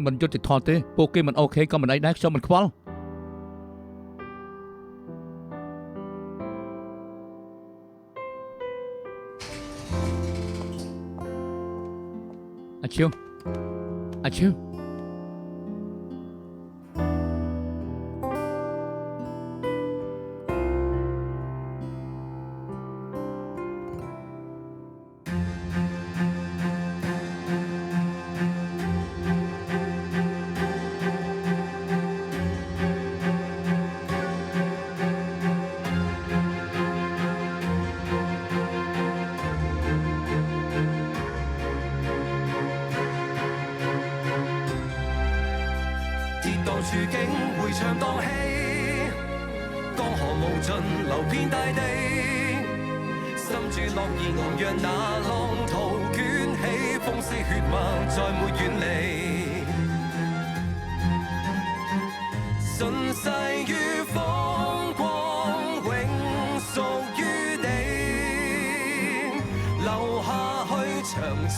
មិនយុត្តិធម៌ទេពួកគេមិនអូខេក៏មិនអីដែរខ្ញុំមិនខ្វល់អាឈៀវ處境迴腸蕩氣，江河無盡流遍大地，心住樂意昂揚那浪濤捲起，風絲血脈再沒遠離，順勢於風光永屬於你，留下去長此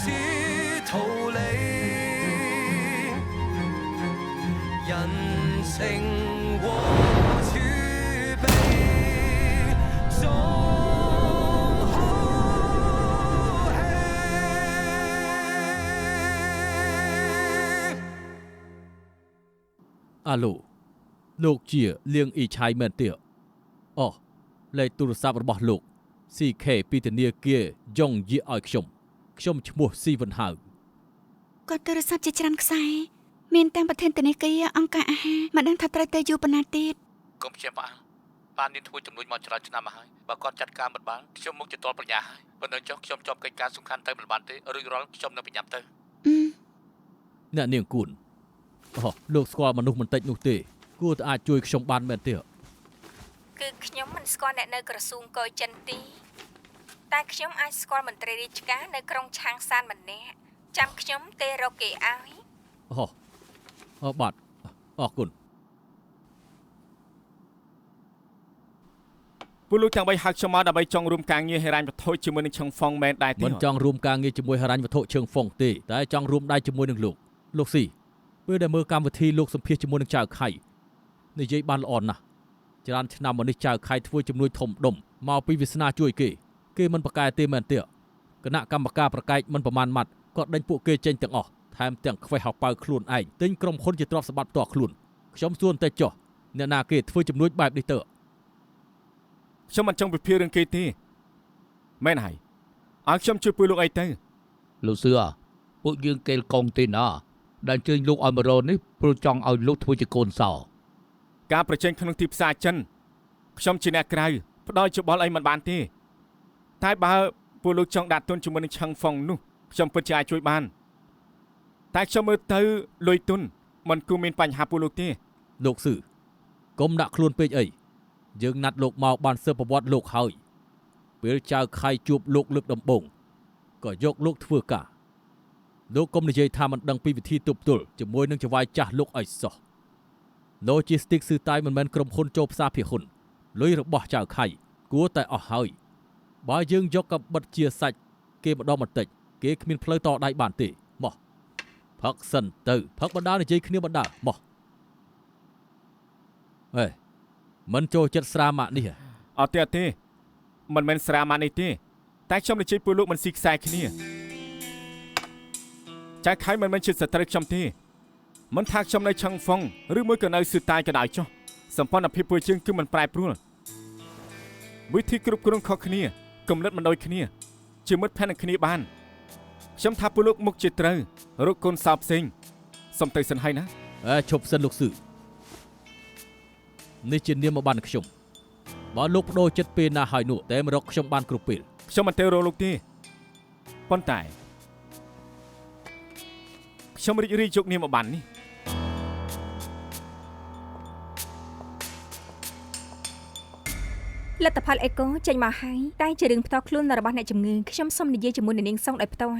逃離。人情和儲備總好氣。អាឡូលោកជាលៀងអ៊ីឆៃមែនទេអូលេខទូរស័ព្ទរបស់លោក CK ពីធនាគារយ៉ុងយាឲ្យខ្ញុំឈ្មោះស៊ីវិនហៅគាត់ទូរស័ព្ទជាច្រើនខ្សែមានទាំងប្រធានធនាគារអង្គការអាហារមិនដឹងថាត្រូវទៅយូរប៉ុណ្ណាទៀតកុំព្យាបាលបានមានធ្វើចំនួនមកច្រើនឆ្នាំមកហើយបើគាត់ចាត់ការមិនបានខ្ញុំមុខជាតលប្រញ្ញាហើយប៉ុន្តែចុះខ្ញុំជាប់កិច្ចការសំខាន់ទៅមិនបានទេរួចរាល់ខ្ញុំនឹងប្រញាប់ទៅអ្នកនាងគួនអូលោកស្គាល់មនុស្សមិនតិចនោះទេគួរតែអាចជួយខ្ញុំបានមែនទេគឺខ្ញុំមិនស្គាល់អ្នកនៅក្រសួងកុយចិនទេតែខ្ញុំអាចស្គាល់មន្ត្រីរាជការនៅក្រុងឆាងសានម្នាក់ចាំខ្ញុំទេរកគេឲ្យអូបាទអរគុណពលលោកទាំង3ហៅខ្ញុំមកដើម្បីចង់រួមការងារហិរញ្ញវត្ថុជាមួយនឹងឆឹងហ្វុងមែនដែរទេមិនចង់រួមការងារជាមួយហិរញ្ញវត្ថុឆឹងហ្វុងទេតែចង់រួមដៃជាមួយនឹងលោកស៊ីពេលដែលមើលកម្មវិធីលោកសម្ភាសជាមួយនឹងចៅខៃនិយាយបានល្អណាស់ច្រើនឆ្នាំមកនេះចៅខៃធ្វើជំនួយធំដុំមកពីវាសនាជួយគេមិនប្រកែទេមែនទេគណៈកម្មការប្រកែកមិនប្រមាណម៉ាត់គាត់ដេញពួកគេចេញទាំងអស់ថែមទាំងខ្វេះហៅប៉ៅខ្លួនឯងទិញក្រុមហ៊ុនជាទ្រព្យសម្បត្តិផ្ទាល់ខ្លួនខ្ញុំសួរតែចុះអ្នកណាគេធ្វើជំនួយបែបនេះទៅខ្ញុំមិនចង់ពិភាក្សារឿងគេទេមែនហើយឲ្យខ្ញុំជួយពួកលោកអីទៅលោកសឿពួកយើងកេលកងទេណាដែលជើញលោកឲ្យមករនេះព្រោះចង់ឲ្យលោកធ្វើជាកូនសោការប្រជែងក្នុងទីផ្សារចិនខ្ញុំជាអ្នកក្រៅផ្ដល់យោបល់អីមិនបានទេតែបើពួកលោកចង់ដាក់ទុនជាមួយនឹងឆឹងហ្វុងនោះខ្ញុំពិតជាអាចជួយបានតែខ្ញុំមើលទៅលុយទុនមិនគួរមានបញ្ហាពួកលោកទេលោកស៊ឺកុំដាក់ខ្លួនពេកអីយើងណាត់លោកមកបានសើប្រវត្តិលោកហើយពេលចៅខៃជួបលោកលើកដំបូងក៏យកលោកធ្វើការលោកកុំនិយាយថាមិនដឹងពីវិធីទប់ទល់ជាមួយនឹងចៅវាយចាស់លោកអីសោះ Logistics ស៊ឺតៃមិនមែនក្រុមហ៊ុនចូលផ្សារភាគហ៊ុនលុយរបស់ចៅខៃគួរតែអស់ហើយបើយើងយកកាបិតជាសាច់គេម្ដងបន្តិចគេគ្មានផ្លូវតដៃបានទេមកផឹកសិនទៅផឹកបណ្ដានិយាយគ្នាបណ្ដាមកមិនចូលចិត្តស្រាម៉ាក់នេះអត់ទេមិនមែនស្រាម៉ាក់នេះទេតែខ្ញុំនិយាយពួកលោកមិនស៊ីខ្សែគ្នាចៅខៃមិនមែនជាសត្រូវខ្ញុំទេមិនថាខ្ញុំនៅឆឹងហ្វុងឬមួយក៏នៅស៊ឺតៃក៏ដោយចុះសម្ព័ន្ធភាពពួកយើងគឺមិនប្រែប្រួលវិធីគ្រប់គ្រងខុសគ្នាគំនិតមិនដូចគ្នាជាមិត្តភក្តិនឹងគ្នាបានខ្ញុំថាពួកលោកមុខជាត្រូវរកកូនសោផ្សេងសុំទៅសិនហើយណាឈប់សិនលោកស៊ឺនេះជានាមមកបានខ្ញុំបើលោកបដូរចិត្តពេលណាហើយនោះតែមករកខ្ញុំបានគ្រប់ពេលខ្ញុំមិនទៅរកលោកទេប៉ុន្តែខ្ញុំរីករាយយកនាមមកបាននេះលទ្ធផលអេកូចេញមកហើយតែជារឿងផ្ទាល់ខ្លួនរបស់អ្នកជំងឺខ្ញុំសូមនិយាយជាមួយនាងសុងដោយផ្ទាល់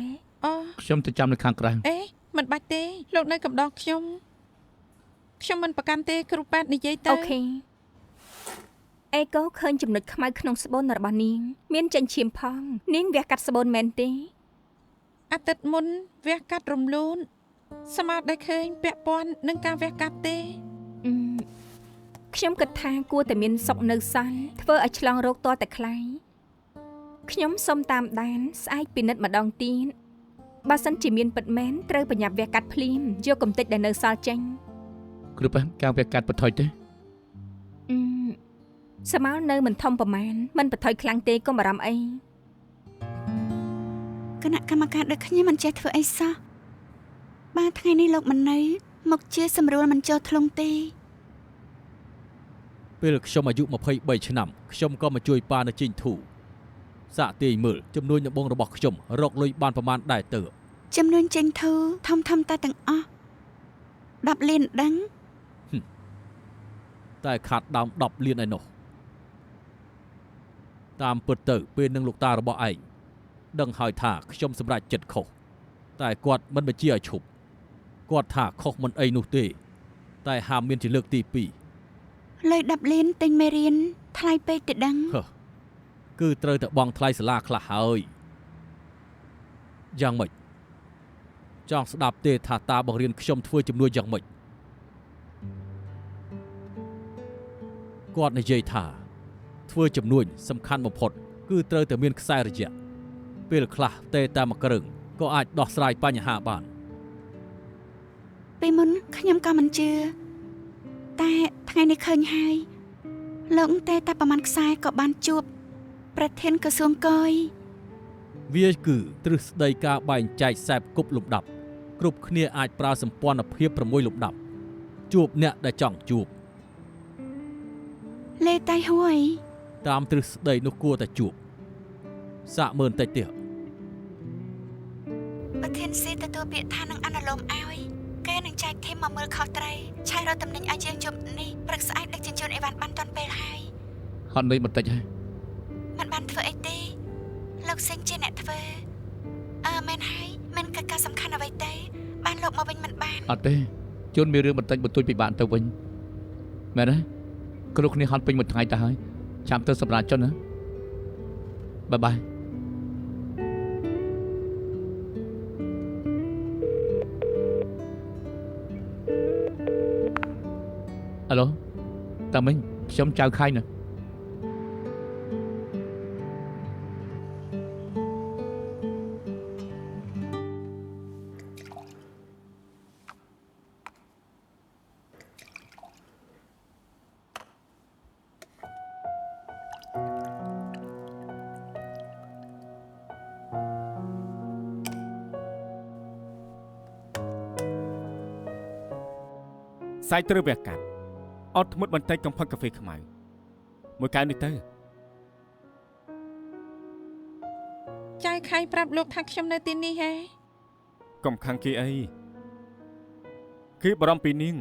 ខ្ញុំទៅចាំនៅខាងក្រៅមិនបាច់ទេលោកនៅកំដរខ្ញុំមិនប្រកាន់ទេគ្រូប៉ែតនិយាយទៅអូខេអេកូឃើញចំណុចខ្មៅក្នុងស្បូនរបស់នាងមានចិញ្ចៀមផងនាងវះកាត់ស្បូនមែនទេអាទិត្យមុនវះកាត់រំលូន សមត្ថដែលឃើញពាក់ព័ន្ធនឹងការវះកាត់ទេ ខ្ញុំគិតថាគួរតែមានសុកនៅសល់ធ្វើឲ្យឆ្លងរោគតតែខ្លៃខ្ញុំសូមតាមដានស្អែកពិនិត្យម្ដងទៀតបើសិនជាមានពិតមែនត្រូវបញ្ញាប់វះកាត់ភ្លាមយកកំទេចដែលនៅសល់ចេញ គ្រូប៉ែនការវះកាត់បន្ថយទេ សមោលនៅមិនធំប្រមាណមិនបន្ថយខ្លាំងទេកុំបារម្ភអី គណៈកម្មការដូចខ្ញុំមិនចេះធ្វើអីសោះបាទថ្ងៃនេះលោកមិននៅមកជាសម្រួលមិនចូលធ្លុងទេ ពេលខ្ញុំអាយុ23ឆ្នាំខ្ញុំក៏មកជួយប៉ានៅជីងធូសាក់ទាយមើលចំនួនដំបងរបស់ខ្ញុំរកលុយបានប្រមាណដែរទៅ ចំនួនចេញធូធំតែទាំងអស់10លានដឹង តែខាត់ដើម10លានឯនោះតាមពិតទៅពេលនឹងលោកតារបស់ឯងដឹងហើយថាខ្ញុំសម្រេចចិត្តខុសតែគាត់មិនបញ្ជាឲ្យឈប់គាត់ថាខុសមិនអីនោះទេតែហាមមានជាលើកទី2 លុយ10លានទិញមេរៀនថ្លៃពេកទៅដឹង គឺត្រូវតែបង់ថ្លៃសាលាខ្លះហើយយ៉ាងម៉េចចង់ស្ដាប់ទេថាតាបង្រៀនខ្ញុំធ្វើជំនួយយ៉ាងម៉េចគាត់និយាយថាធ្វើជំនួយសំខាន់បំផុតគឺត្រូវតែមានខ្សែរយៈពេលខ្លះទេតែមួយគ្រឿងក៏អាចដោះស្រាយបញ្ហាបាន ពីមុនខ្ញុំក៏មិនជឿតែថ្ងៃនេះឃើញហើយលោកតែប្រហែលខ្សែក៏បានជួបប្រធានក្រសួងកយ វាគឺទ្រឹស្ដីការបែងចែកខ្សែគប់លំដាប់គ្រប់គ្នាអាចប្រើសម្ព័ន្ធភាព6លំដាប់ជួបអ្នកដែលចង់ជួប លេតៃហួយ តាមទ្រឹស្ដីនោះគួរតែជួបសាក់មើលតិចទៀត ប្រធានស៊ីទទួលពាក្យថានឹងអនុលោមឲ្យគេនឹងចែកធីមមកមើលខុសត្រូវឆៃរត់តំណែងឲ្យយើងជប់នេះព្រឹកស្អែកដឹកជញ្ជូនអីវ៉ាន់បានតាន់ពេលហើយ ហត់នឿយបន្តិចហើយ មិនបានធ្វើអីទេលោកសេងជាអ្នកធ្វើមែនហើយមិនកិច្ចការសំខាន់អ្វីទេបានលោកមកវិញមិនបាន អត់ទេជួនមានរឿងបន្តិចបន្តួចពិបាកទៅវិញមែនទេគ្រប់គ្នាហត់ពេញមួយថ្ងៃទៅហើយចាំទៅសម្រាប់ចុះណាបាយបាយអាឡូតាមិញខ្ញុំចៅខៃណា សាយត្រូវវះកាត់អត់ធ្មត់បន្តិចកំផឹកកាហ្វេខ្មៅមួយកែវនេះទៅ ចៅខៃប្រាប់លោកថាខ្ញុំនៅទីនេះហេ កុំខឹងគេអីគេបារម្ភពីនាង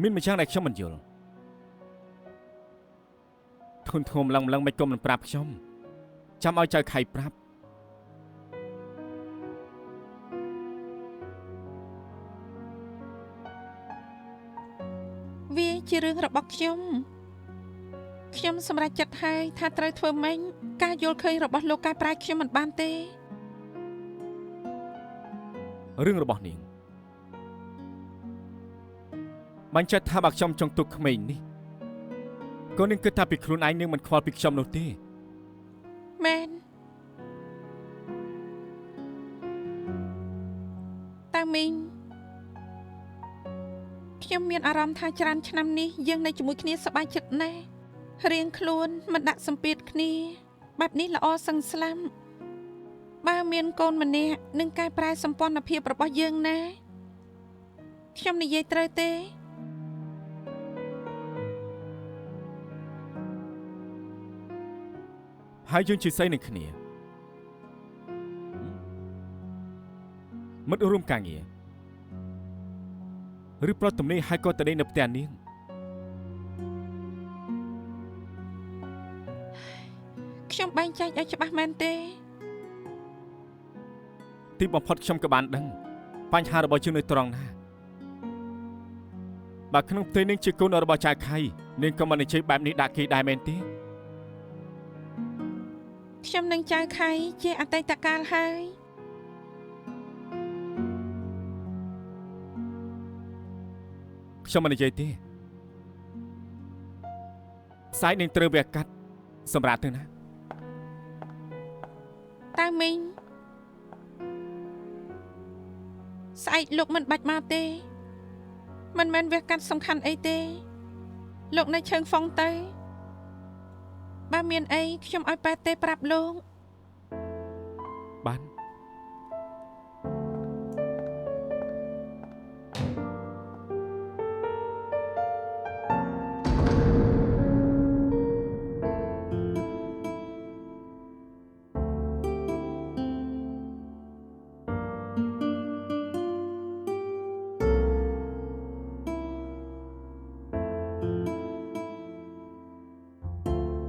មានម្យ៉ាងដែលខ្ញុំមិនយល់ធុនធំឡើងមិនគុំមិនប្រាប់ខ្ញុំចាំឲ្យចៅខៃប្រាប់ វាជារឿងរបស់ខ្ញុំសម្រេចចិត្តហើយថាត្រូវធ្វើម៉េចការយល់ឃើញរបស់លោកកែប្រែខ្ញុំមិនបានទេ រឿងរបស់នាងបាញ់ចិត្តថាបើខ្ញុំចង់ទុកក្មេងនេះក៏នាងគិតថាពីខ្លួនឯងនាងមិនខ្វល់ពីខ្ញុំនោះទេ មែនតាមីងខ្ញុំមានអារម្មណ៍ថាច្រើនឆ្នាំនេះយើងនៅជាមួយគ្នាសប្បាយចិត្តណាស់រៀងខ្លួនមិនដាក់សម្ពាធគ្នាបែបនេះល្អសឹងស្លាប់បើមានកូនម្នាក់នឹងកែប្រែសម្ព័ន្ធភាពរបស់យើងណាខ្ញុំនិយាយត្រូវទេ ហើយយើងជាស្អីនឹងគ្នាមិត្តរួមការងារឬប្រត់ទំនេរហើយក៏ទៅនៅផ្ទះនាង ខ្ញុំបែងចែកឲ្យច្បាស់មែនទេ ទីបំផុតខ្ញុំក៏បានដឹងបញ្ហារបស់យើងនៅត្រង់ណាបើក្នុងផ្ទៃនាងជាកូនរបស់ចៅខៃនាងក៏មិននិយាយបែបនេះដាក់គេដែរមែនទេ ខ្ញុំនឹងចៅខៃជាអតីតកាលហើយ ខ្ញុំមិននិយាយទេស្អែកនឹងត្រូវវាកាត់សម្រាប់ទៅណា តាមីងស្អែកលោកមិនបាច់មកទេមិនមែនវាកាត់សំខាន់អីទេលោកនៅឈើងហ្វុងទៅបើមានអីខ្ញុំឲ្យប៉ែទេប្រាប់លោក បាន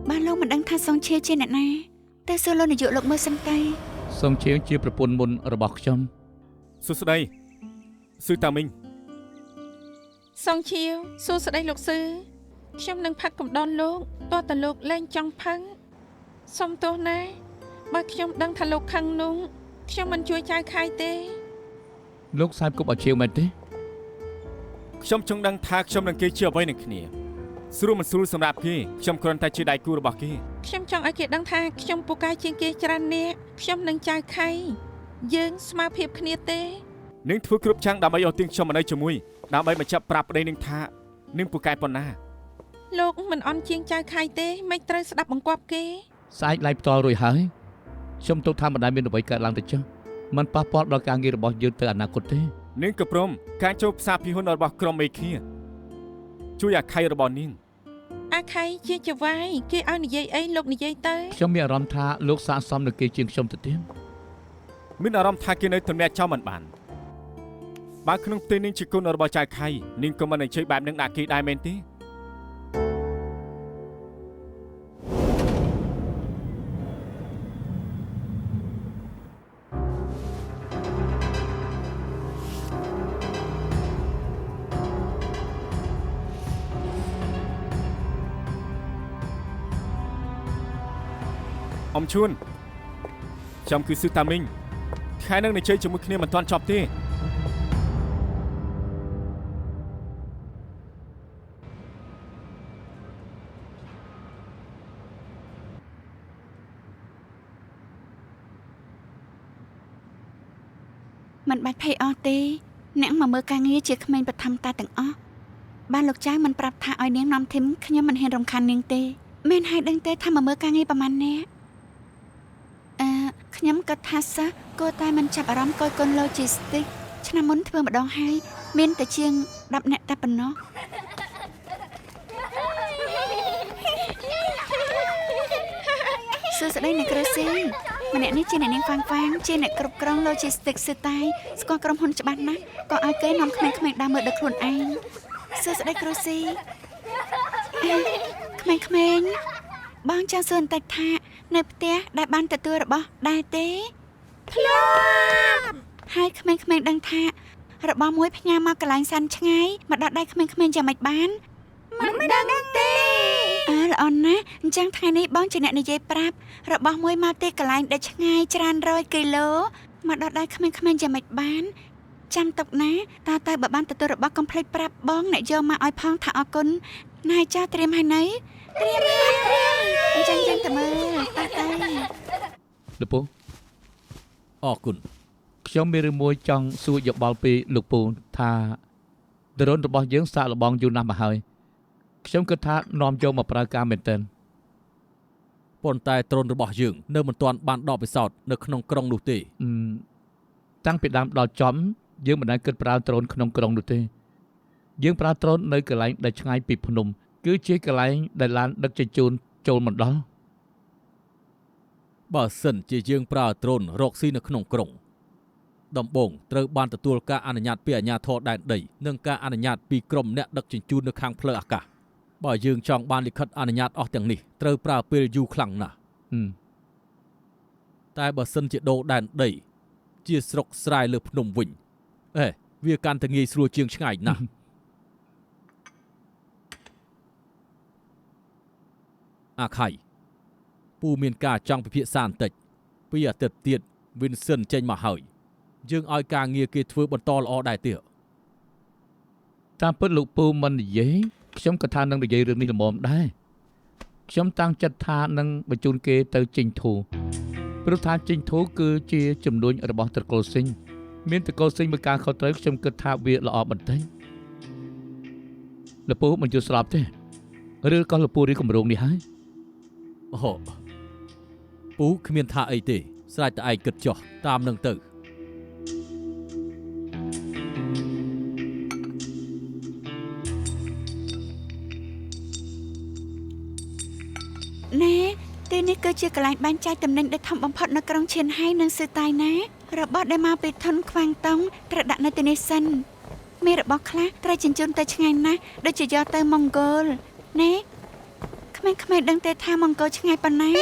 បានលោកមិនដឹងថាសងឈៀវជាអ្នកណាតែសួរលោកនាយកលោកមើលសិនទៅ សងជាងជាប្រពន្ធមុនរបស់ខ្ញុំ សួស្ដីស៊ឺតាមីង សងឈៀវសួស្ដីលោកស៊ឺខ្ញុំនឹងផឹកកំដរលោកតោះតលោកលែងចង់ផឹកសុំទោសណាបើខ្ញុំដឹងថាលោកខឹងនោះខ្ញុំមិនជួយចៅខាយទេ លោកសាយគប់ឲ្យជាវមែនទេ ខ្ញុំចង់ដឹងថាខ្ញុំនឹងគេជាអ្វីនឹងគ្នាស្រួលមិនស្រួលសម្រាប់គេខ្ញុំគ្រាន់តែជាដៃគូរបស់គេ ខ្ញុំចង់ឲ្យគេដឹងថាខ្ញុំពូកែជាងគេច្រើននាគខ្ញុំនឹងចៅខៃយើងស្មើភាពគ្នាទេ នឹងធ្វើគ្រប់យ៉ាងដើម្បីឲ្យទៀងខ្ញុំមកនៅជាមួយដើម្បីបញ្ចប់ប្រាប់ប្តីនឹងថានឹងពូកែប៉ុណ្ណា លោកមិនអន់ជាងចៅខៃទេមិនត្រូវស្ដាប់បង្គាប់គេ ស្អែកឡាយផ្ទាល់រួចហើយខ្ញុំទុកថាមិនដែលមានអ្វីកើតឡើងទៅចុះมันប៉ះពាល់ដល់ការងាររបស់យើងទៅអនាគតទេ នឹងក៏ព្រមការចូលផ្សារភិហ៊ុនរបស់ក្រុមមេឃាជួយអាខៃរបស់នាង អាខៃជាចវាយគេឲ្យនិយាយអីលោកនិយាយទៅ ខ្ញុំមានអារម្មណ៍ថាលោកស័ក្តិសមនឹងគេជាងខ្ញុំទៅទៀត មានអារម្មណ៍ថាគេនៅទម្លាក់ចោលមិនបានបើក្នុងផ្ទៃនាងជាគុណរបស់ចៅខៃនាងក៏មិននឹងជ័យបែបនឹងដាក់គេដែរមែនទេ អ៊ំឈួនខ្ញុំគឺស៊ឺតាមីងខែនឹងនៅជ័យជាមួយគ្នាមិនទាន់ចប់ទេ មិនបាច់ភ័យអស់ទេអ្នកមកមើលការងារជាក្មេងបឋមតាទាំងអស់បានលោកចៅមិនប្រាប់ថាឲ្យនាងនាំធីមខ្ញុំមិនហ៊ានរំខាននាងទេមានហើយដឹងទេថាមកមើលការងារប្រហែលអ្នកខ្ញុំគិតថាសិស្សគួរតែមិនចាប់អារម្មណ៍គយគន់ logistics ឆ្នាំមុនធ្វើម្ដងហើយមានតែជាង10អ្នកតែប៉ុណ្ណោះសួស្ដីអ្នកគ្រូស៊ីម្នាក់នេះជាអ្នកនាងហ្វាងជាអ្នកគ្រប់គ្រង logistics សិតែស្គាល់ក្រុមហ៊ុនច្បាស់ណាស់ក៏ឲ្យគេនាំក្មេងៗដើរមើលដល់ខ្លួនឯងសួស្ដីគ្រូស៊ីក្មេងៗបងចង់សួរបន្តិចថានៅផ្ទះដែលបានទទួលរបស់ដែរទេធ្លាប់ហើយក្មេងៗដឹងថារបស់មួយផ្ញើមកកន្លែងសាន់ឆ្ងាយមកដល់ដៃក្មេងៗយ៉ាងម៉េចបានមិនដឹងទេល្អណាស់អញ្ចឹងថ្ងៃនេះបងជាអ្នកនិយាយប្រាប់របស់មួយមកទីកន្លែងដែលឆ្ងាយច្រើនរយគីឡូមកដល់ដៃក្មេងៗយ៉ាងម៉េចបានចាំទុកណាតើបើបានទទួលរបស់កុំភ្លេចប្រាប់បងអ្នកយកមកឲ្យផងថាអរគុណណាយចាត្រៀមហើយនៅត្រៀមអញ្ចឹងទៅមើលតើលោកពូអរគុណខ្ញុំមានរឿងមួយចង់សួរយោបល់ពីលោកពូថាដរុនរបស់យើងសាកល្បងយូរណាស់មកហើយខ្ញុំគិតថានាំយកមកប្រើការមែនទែនប៉ុន្តែដ្រូនរបស់យើងនៅមិនទាន់បានដកពិសោធន៍នៅក្នុងក្រុងនោះទេតាំងពីដើមដល់ចំយើងមិនដែលគិតប្រើដ្រូនក្នុងក្រុងនោះទេយើងប្រើដ្រូននៅកន្លែងដែលឆ្ងាយពីភ្នំគឺជាកន្លែងដែលឡានដឹកជញ្ជូនចូលមិនដល់បើសិនជាយើងប្រើដ្រូនរកស៊ីនៅក្នុងក្រុងដំបូងត្រូវបានទទួលការអនុញ្ញាតពីអាជ្ញាធរដែនដីនិងការអនុញ្ញាតពីក្រុមអ្នកដឹកជញ្ជូននៅខាងផ្លូវអាកាសបើយើងចង់បានលិខិតអនុញ្ញាតអស់ទាំងនេះត្រូវប្រើពេលយូរខ្លាំងណាស់តែបើសិនជាដូរដែនដីជាស្រុកស្រែលើភ្នំវិញវាកាន់តែងាយស្រួលជាងឆ្ងាយណាស់អាខៃពូមានការចង់ពិភាក្សាបន្តិចពីអាទិត្យទៀត Vincent ចេញមកហើយយើងឲ្យការងារគេធ្វើបន្តល្អដែរទៀត តាមពិតលោកពូមិននិយាយខ្ញុំក៏ថានឹងនិយាយរឿងនេះល្មមដែរខ្ញុំតាំងចិត្តថានឹងបញ្ជូនគេទៅចេញធូព្រោះថាចេញធូគឺជាចំនួនរបស់ត្រកូលសិញមានត្រកូលសិញមួយការខុសត្រូវខ្ញុំគិតថាវាល្អបន្តិចលោកពូមិនយល់ស្របទេឬក៏លោកពូរៀបគម្រោងនេះហើយ អូពូគ្មានថាអីទេស្រេចតែឯងគិតចុះតាមនឹងទៅ ណែទីនេះគឺជាកន្លែងបែងចែកតំណែងដែលធំបំផុតនៅក្រុងឈៀនហៃនិងស៊ឺតៃណារបស់ដែលមកពីធនខ្វាំងតុងត្រូវដាក់នៅទីនេះសិនមានរបស់ខ្លះត្រូវជញ្ជូនទៅឆ្ងាយណាស់ដូចជាយកទៅម៉ុងហ្គោលណែក្មេងៗដឹងទេថាម៉ុងហ្គោលឆ្ងាយប៉ុណ្ណា428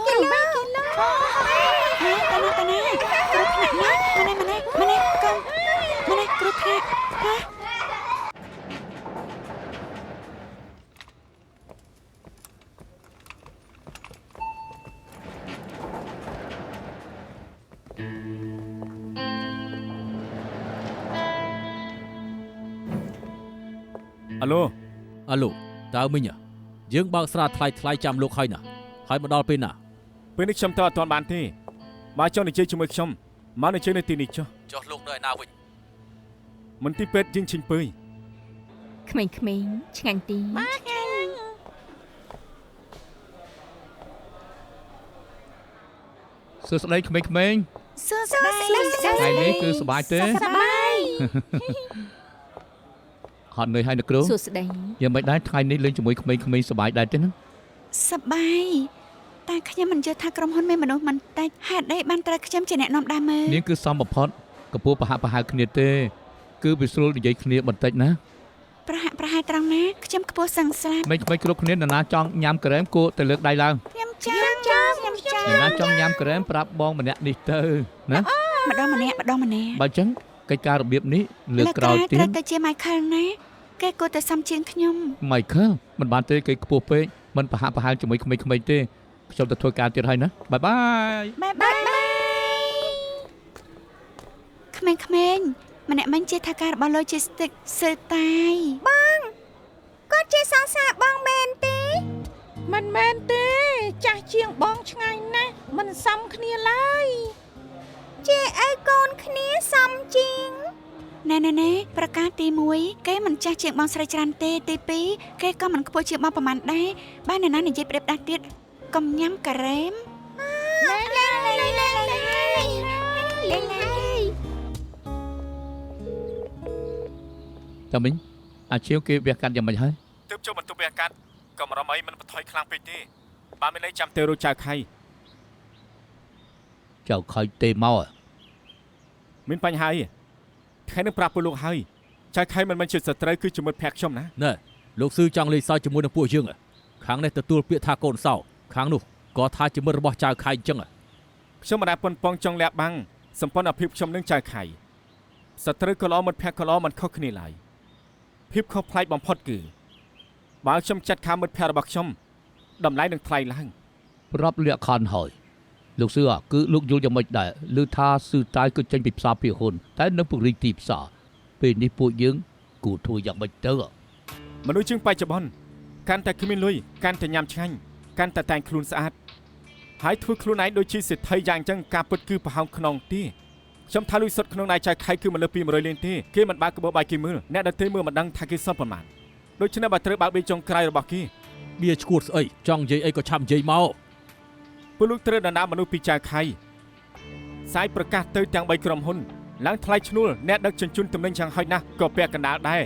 គីឡូតាណាគ្រោះថ្នាក់ណាម្នេះកូនម្នេះគ្រោះថ្នាក់ហ៎ អាឡូ អាឡូតើមិញយើងបើកស្រាថ្លៃចាំលោកហើយណាហើយមកដល់ពេលណា ពេលនេះខ្ញុំទៅអត់ទាន់បានទេបើចង់និយាយជាមួយខ្ញុំមកនិយាយនៅទីនេះចុះ ចុះលោកនៅឯណាវិញ មន្ទីរពេទ្យយើងឈិញពើ ក្មេងៗឆ្ងាញ់ទី សួស្តីក្មេងៗ សួស្តី ថ្ងៃនេះគឺសប្បាយទេ សប្បាយ ហត់នឿយហើយអ្នកគ្រូ សួស្តី យ៉ាងមិនដែរថ្ងៃនេះលេងជាមួយក្មេងៗសប្បាយដែរទេណា សប្បាយតែខ្ញុំមិនយល់ថាក្រុមហ៊ុនមានមនុស្សមិនតិចហេតុអីបានត្រូវខ្ញុំជាអ្នកនាំដើមមើល នាងគឺសមបំផុតកម្ពស់ប្រហាក់ប្រហែលគ្នាទេគឺវាស្រួលនិយាយគ្នាបន្តិចណា ប្រហាក់ប្រហែលត្រង់ណាខ្ញុំខ្ពស់សឹងស្លាប់ ក្មេងៗគ្រប់គ្នានរណាចង់ញ៉ាំក្រែមគួរតែលើកដៃឡើង ខ្ញុំចង់ នរណាចង់ញ៉ាំក្រែមប្រាប់បងម្នាក់នេះទៅណា ម្ដងម្នាក់ បើអញ្ចឹងកិច្ចការរបៀបនេះលើកក្រោយទៀត ត្រូវទៅជា Michael ណាគេគួរតែសំជាងខ្ញុំ Michael មិនបានទេគេខ្ពស់ពេកមិនប្រហាក់ប្រហែលជាមួយក្មេងៗទេខ្ញុំទៅធ្វើការទៀតហើយណាបាយបាយ បាយក្មេងៗម្នាក់មិញជាថាការរបស់ Logistics ស៊ឺតៃបងគាត់ជាសងសាបងមែនទេ មិនមែនទេចាស់ជាងបងឆ្ងាយណាស់មិនសមគ្នាឡើយ ជាអីកូនគ្នាសំជាងណែប្រការទី1គេមិនចាស់ជាងបងស្រីច្រើនទេទី2គេក៏មិនខ្ពស់ជាងបងប្រហែលដែរបាននរណានិយាយប្រៀបដាស់ទៀតកុំញ៉ាំការ៉េមតាមីងអាឈៀវគេវះកាត់យ៉ាងម៉េចហើយ ទើបចូលបន្ទប់វះកាត់ក៏មិនរំអីមិនបន្ថយខ្លាំងពេកទេបើមានន័យចាំទៅរកចៅខៃ ចៅខើចទេមក មានបញ្ហាអីថ្ងៃនេះប្រាប់ពលលោកហើយចៅខៃមិនមែនជាសត្រូវគឺជាមិត្តភក្តិខ្ញុំណា ណែលោកស៊ឺចង់លេងសើចជាមួយនឹងពួកយើងខាងនេះទទួលពាក្យថាកូនសោខាងនោះក៏ថាជាមិត្តរបស់ចៅខៃអញ្ចឹង ខ្ញុំមិនដែលប៉ុនប៉ងចង់លាក់បាំងសម្ព័ន្ធភាពខ្ញុំនឹងចៅខៃសត្រូវក៏ល្អមិត្តភក្តិក៏ល្អមិនខុសគ្នាឡើយភាពខុសប្លែកបំផុតគឺបើខ្ញុំចាត់ខាងមិត្តភក្តិរបស់ខ្ញុំតម្លៃនឹងថ្លៃឡើង ប្រាប់លក្ខខណ្ឌហើយលោកស៊ឺគឺលោកយល់យ៉ាងម៉េចដែរឮថាស៊ឺតៃគឺចេញពីផ្សារភាគហ៊ុនតែនៅពង្រីកទីផ្សារពេលនេះពួកយើងគួរធ្វើយ៉ាងម៉េចទៅ មនុស្សជាងបច្ចុប្បន្នកាន់តែគ្មានលុយកាន់តែញ៉ាំឆ្ងាញ់កាន់តែតែងខ្លួនស្អាតហើយធ្វើខ្លួនឯងដូចជាសេដ្ឋីយ៉ាងអញ្ចឹងការពិតគឺប្រហោងខ្នងទេខ្ញុំថាលុយសុទ្ធក្នុងដៃចៅខៃគឺមិនលើសពី100លានទេគេមិនបើកកបោបាយគេមើលអ្នកដទៃមើលមិនដឹងថាគេសុទ្ធប៉ុន្មានដូច្នេះបើត្រូវបើកបេចុងក្រៅរបស់គេ បៀឈួតស្អីចង់និយាយអីក៏ឆាប់និយាយមក ពលលោកត្រូវដណ្ដើមមនុស្សពីចៅខៃសាយប្រកាសទៅទាំង3ក្រុមហ៊ុនឡើងថ្លៃឈ្នួលអ្នកដឹកជញ្ជូនទំនិញយ៉ាងហោចណាស់ក៏ពាក់កណ្ដាលដែរ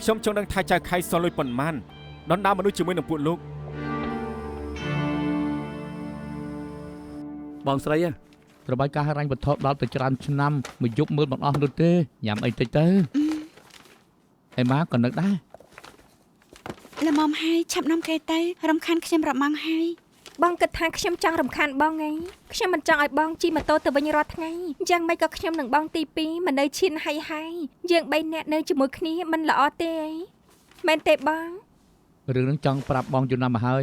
ខ្ញុំចង់ដឹងថាចៅខៃសល់លុយប៉ុន្មានដណ្ដើមមនុស្សជាមួយនឹងពួកលោក បងស្រីរបាយការណ៍ហិរញ្ញវត្ថុដល់ទៅច្រើនឆ្នាំមួយយប់មើលមិនអស់នោះទេញ៉ាំអីតិចទៅអីម៉ាក៏នឹកដែរ ល្មមហើយឆាប់នាំគេទៅរំខានខ្ញុំរម៉ងហើយ បងគិតថាខ្ញុំចង់រំខានបងឯងខ្ញុំមិនចង់ឲ្យបងជិះម៉ូតូទៅវិញរាល់ថ្ងៃយ៉ាងម៉េចក៏ខ្ញុំនឹងបងទី2មិននៅឈៀនហើយយើង3នាក់នៅជាមួយគ្នាមិនល្អទេអីមែនទេបង រឿងនឹងចង់ប្រាប់បងយូរណាស់មកហើយ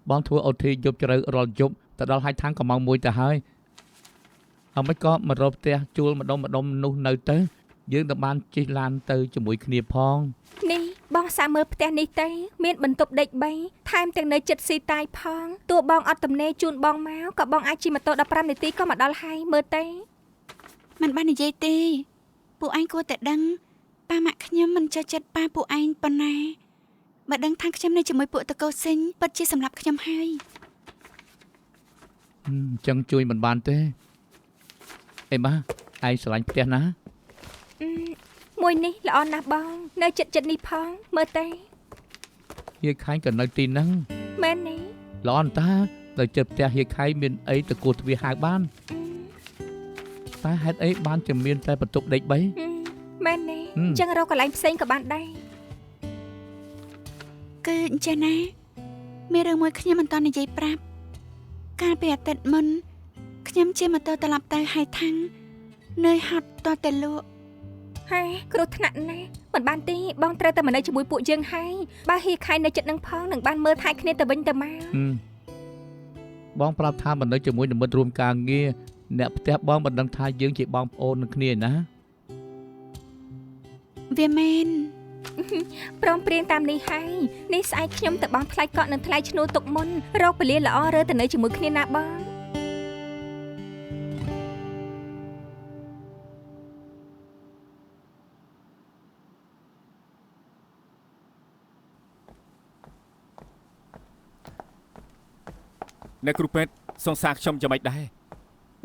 បងធ្វើអូធីយប់ជ្រៅរាល់យប់ទៅដល់ហាច់ថាំងក៏ម៉ោង1ទៅហើយអមិនក៏មករកផ្ទះជួលម្ដុំនោះនៅទៅ យើងទៅបានជិះឡានទៅជាមួយគ្នាផង នេះបងសាកមើលផ្ទះនេះទៅមានបន្ទប់ដេក3ថែមទាំងនៅចិត្តស៊ីតាយផងតួបងអត់ទំនេរជូនបងមកក៏បងអាចជិះម៉ូតូ15នាទីក៏មកដល់ហើយមើលទៅ មិនបាននិយាយទេពួកឯងគួរតែដឹងប៉ាម៉ាក់ខ្ញុំមិនចូលចិត្តប៉ាពួកឯងប៉ុណ្ណាបើដឹងថាខ្ញុំនៅជាមួយពួកតកូសិញពិតជាសម្រាប់ខ្ញុំហើយ អញ្ចឹងជួយមិនបានទេអេម៉ាឯងស្រឡាញ់ផ្ទះណា មួយនេះល្អណាស់បងនៅចិត្តនេះផងមើលទៅ យាយខែងក៏នៅទីហ្នឹង មែនទេ ល្អណាស់តាទៅចិត្តផ្ទះយាយខែងមានអីទៅគួរទ្វារហៅបានតែហេតុអីបានជាមានតែបន្ទប់ដេក3 មែនទេអញ្ចឹងរកកន្លែងផ្សេងក៏បានដែរ គឺអញ្ចឹងណាមានរឿងមួយខ្ញុំមិនតនិយាយប្រាប់កាលពីអាទិត្យមុនខ្ញុំជិះម៉ូតូត្រឡប់ទៅហើយថាំងនឿយហត់តតែលក់ ហើយគ្រោះថ្នាក់ណាស់មិនបានទេបងត្រូវតែមកនៅជាមួយពួកយើងហើយបើហៀខៃនៅចិត្តនឹងផងនឹងបានមើលថែគ្នាទៅវិញទៅមក បងប្រាប់ថាមិននៅជាមួយនិមិត្តរួមការងារអ្នកផ្ទះបងមិនដឹងថាយើងជាបងប្អូននឹងគ្នាណា វាមែន ព្រមព្រៀងតាមនេះហើយនេះស្អែកខ្ញុំទៅបងថ្លៃកក់និងថ្លៃឈ្នួលទុកមុនរកពលាល្អរើទៅនៅជាមួយគ្នាណាបង អ្នកគ្រូពេទ្យសង្សារខ្ញុំយ៉ាងម៉េចដែរ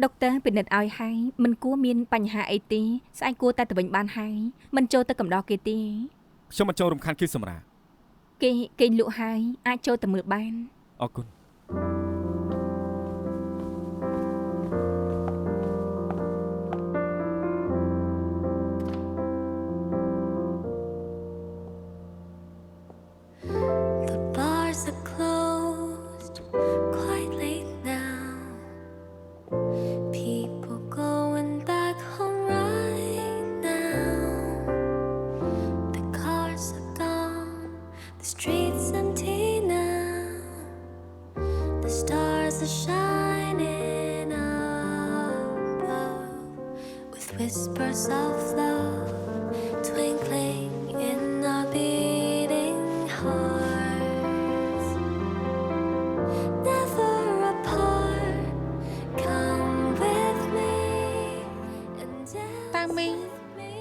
ដុកទ័រពិនិត្យឲ្យហើយមិនគួរមានបញ្ហាអីទេស្អែកគួរតែទៅវិញបានហើយមិនចូលទៅកំដរគេទេ ខ្ញុំមិនចូលរំខានគេសម្រាប់ គេលក់ហើយអាចចូលទៅមើលបាន អរគុណ The bars are closed quite late now. People going back home right now. The cars are gone, the streets empty now. The stars are shining above with whispers of love twinkling in our beating hearts. Never apart, come with me and dance តាមីង with me.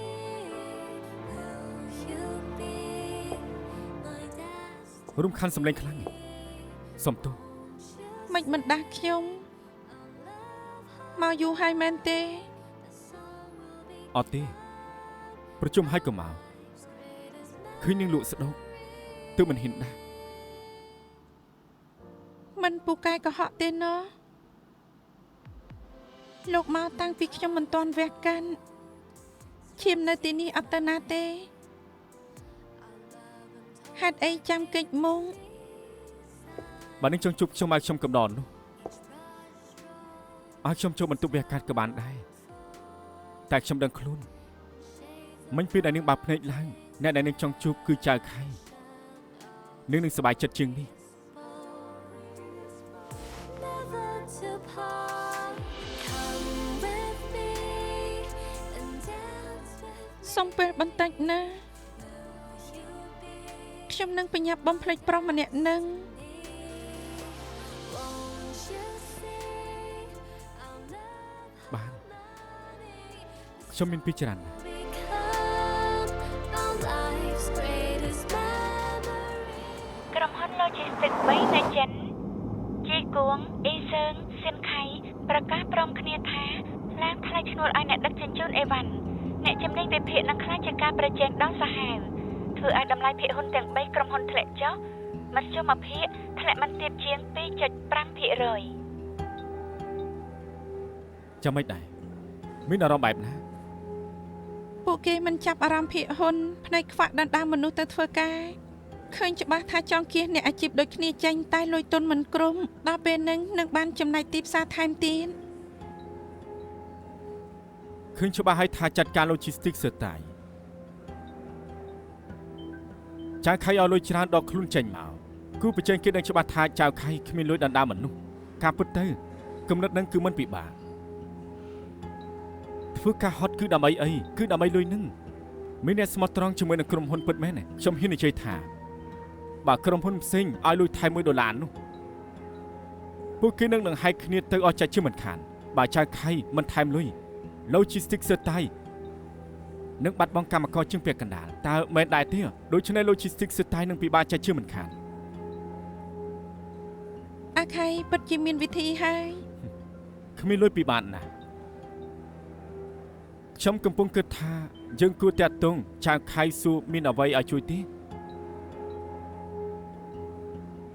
Will you be my destiny? រំខានសម្លេងខ្លាំងសុំទោស មិនមិនដាស់ខ្ញុំមកយូរហើយមែនទេ អត់ទេប្រជុំហើយក៏មកឃើញនឹងលក់ស្ដោកទើបមិនហ៊ានដែរ មិនពូកែកុហកទេណោះលោកមកតាំងពីខ្ញុំមិនទាន់វះកាន់ឈាមនៅទីនេះអត់ទៅណាទេហេតុអីចាំកិច្ចមុង បើនឹងចង់ជួបខ្ញុំឲ្យខ្ញុំកំដរនោះឲ្យខ្ញុំចូលបន្ទប់វះកាត់ក៏បានដែរតែខ្ញុំដឹងខ្លួនមិញពេលដែលនឹងបាក់ភ្នែកឡើងអ្នកដែលនឹងចង់ជួបគឺចៅខៃនឹងសប្បាយចិត្តជាងនេះ Never to part, come with me and dance with សុំពេលបន្តិចណាខ្ញុំនឹងបញ្ញាប់បំភ្លេចប្រុសម្នាក់នឹង won't you see our love បានខ្ញុំមានពីច្រើនណាស់ become our life's greatest memory. ក្រុមហ៊ុន Logistics 3នៅចិនជីគួងអ៊ីសើងស៊ិនខៃប្រកាសព្រមគ្នាថាឡើងថ្លៃឈ្នួលឲ្យអ្នកដឹកជញ្ជូនអីវ៉ាន់អ្នកជំនាញវិភាគនឹងខ្លាចជាការប្រជែងដ៏សាហាវធ្វើឲ្យតម្លៃភាគហ៊ុនទាំង3ក្រុមហ៊ុនធ្លាក់ចុះមធ្យមភាគធ្លាក់មិនទាបជាង 2.5% ចាំមិនដែរមានអារម្មណ៍បែបណា ពួកគេមិនចាប់អារម្មណ៍ភាគហ៊ុនផ្នែកខ្វាក់ដណ្ដើមមនុស្សទៅធ្វើការឃើញច្បាស់ថាចង់គៀសអ្នកអាជីពដូចគ្នាចេញតែលុយទុនមិនគ្រប់ដល់ពេលហ្នឹងនឹងបានចំណាយទីផ្សារថែមទៀត ឃើញច្បាស់ហើយថាចាត់ការ logistics សើតាយចៅខៃឲ្យលុយច្រើនដល់ខ្លួនចេញមកគូប្រជែងគេដឹងច្បាស់ថាចៅខៃគ្មានលុយដណ្ដើមមនុស្សការពិតទៅគំនិតហ្នឹងគឺមិនពិបាក ធ្វើការហត់គឺដើម្បីអីគឺដើម្បីលុយនឹងមានអ្នកស្មោះត្រង់ជាមួយនឹងក្រុមហ៊ុនពិតមែនទេខ្ញុំហ៊ាននិយាយថាបើក្រុមហ៊ុនផ្សេងឲ្យលុយថែម$1នោះពួកគេនឹងហែកគ្នាទៅអស់ចាច់ជាមិនខានបើចៅខៃមិនថែមលុយ Logistics សើតៃនឹងបាត់បង់កម្មករជាងពាក់កណ្ដាលតើមែនដែរទេដូច្នេះ Logistics សើតៃនឹងពិបាកចាច់ជាមិនខាន អាខៃពិតជាមានវិធីហើយ គ្មានលុយពិបាកណាស់ខ្ញុំកំពុងគិតថាយើងគួរតាក់ទងចៅខៃសួរមានអ្វីឲ្យជួយទេ